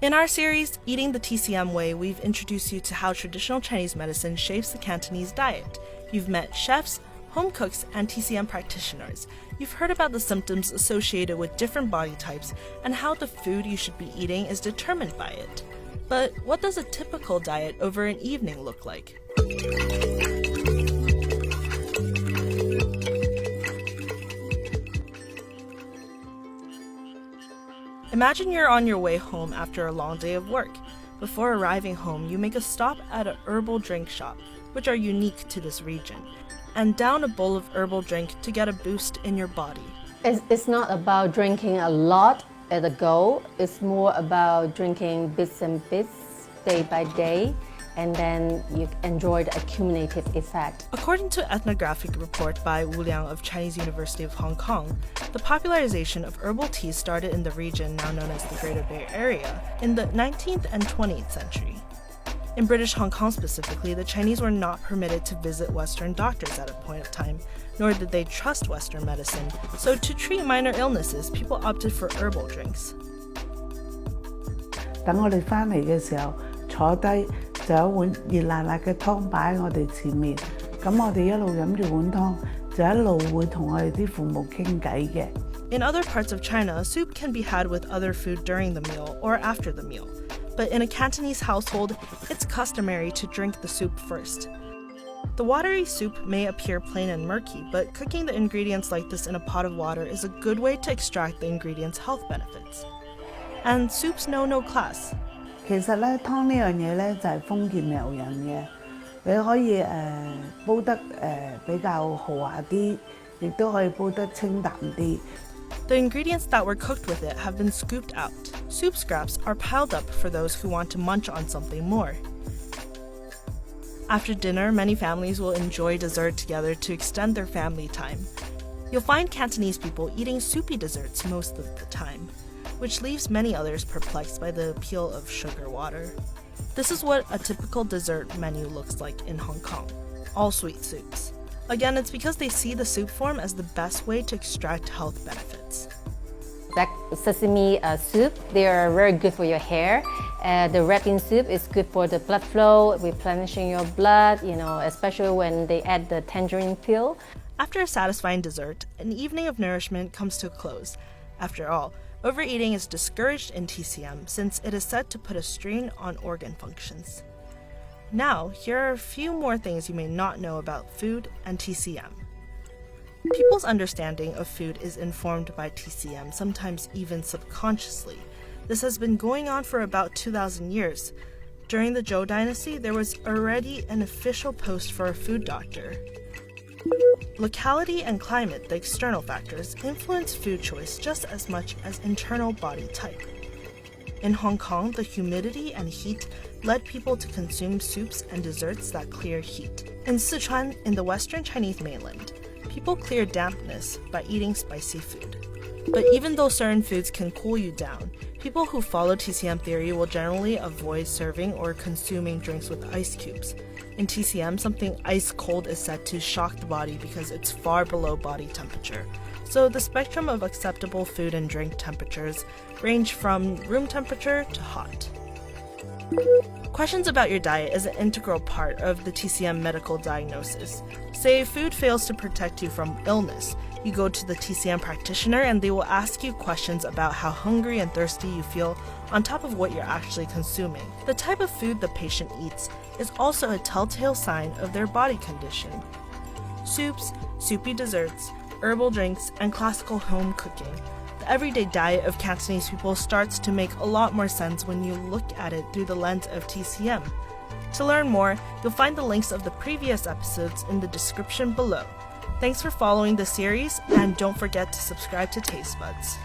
In our series, Eating the TCM Way, we've introduced you to how traditional Chinese medicine shapes the Cantonese diet. You've met chefs, home cooks, and TCM practitioners. You've heard about the symptoms associated with different body types and how the food you should be eating is determined by it. But what does a typical diet over an evening look like? Imagine you're on your way home after a long day of work. Before arriving home, you make a stop at a herbal drink shop, which are unique to this region, and down a bowl of herbal drink to get a boost in your body. It's not about drinking a lot at a go. It's more about drinking bits and bits, day by day, and then you enjoy the accumulative effect. According to ethnographic report by Wu Liang of Chinese University of Hong Kong, the popularization of herbal tea started in the region now known as the Greater Bay Area in the 19th and 20th century. In British Hong Kong specifically, the Chinese were not permitted to visit Western doctors at a point of time, nor did they trust Western medicine, so to treat minor illnesses, people opted for herbal drinks. 等我哋返嚟嘅時候，坐低就有碗熱辣辣嘅湯擺喺我哋前面，咁我哋一路飲住碗湯，就一路會同我哋啲父母傾偈嘅。In other parts of China, soup can be had with other food during the meal or after the meal. But in a Cantonese household, it's customary to drink the soup first. The watery soup may appear plain and murky, but cooking the ingredients like this in a pot of water is a good way to extract the ingredients' health benefits. And soups know no class. 其實咧，湯呢樣嘢咧就係豐儉由人嘅，你可以煲得比較豪華啲，亦都可以煲得清淡啲。The ingredients that were cooked with it have been scooped out. Soup scraps are piled up for those who want to munch on something more. After dinner, many families will enjoy dessert together to extend their family time. You'll find Cantonese people eating soupy desserts most of the time, which leaves many others perplexed by the appeal of sugar water. This is what a typical dessert menu looks like in Hong Kong, all sweet soups. Again, it's because they see the soup form as the best way to extract health benefits. Black sesame soup, they are very good for your hair. The red bean soup is good for the blood flow, replenishing your blood, especially when they add the tangerine peel. After a satisfying dessert, an evening of nourishment comes to a close. After all, overeating is discouraged in TCM since it is said to put a strain on organ functions. Now, here are a few more things you may not know about food and TCM. People's understanding of food is informed by TCM, sometimes even subconsciously. This has been going on for about 2,000 years. During the Zhou dynasty, there was already an official post for a food doctor. Locality and climate, the external factors, influence food choice just as much as internal body type. In Hong Kong, the humidity and heat led people to consume soups and desserts that clear heat. In Sichuan, in the western Chinese mainland, people clear dampness by eating spicy food. But even though certain foods can cool you down, people who follow TCM theory will generally avoid serving or consuming drinks with ice cubes. In TCM, something ice cold is said to shock the body because it's far below body temperature. So the spectrum of acceptable food and drink temperatures range from room temperature to hot. Questions about your diet is an integral part of the TCM medical diagnosis. Say food fails to protect you from illness, you go to the TCM practitioner and they will ask you questions about how hungry and thirsty you feel on top of what you're actually consuming. The type of food the patient eats is also a telltale sign of their body condition. Soups, soupy desserts, herbal drinks, and classical home cooking. The everyday diet of Cantonese people starts to make a lot more sense when you look at it through the lens of TCM. To learn more, you'll find the links of the previous episodes in the description below. Thanks for following the series, and don't forget to subscribe to Taste Buds.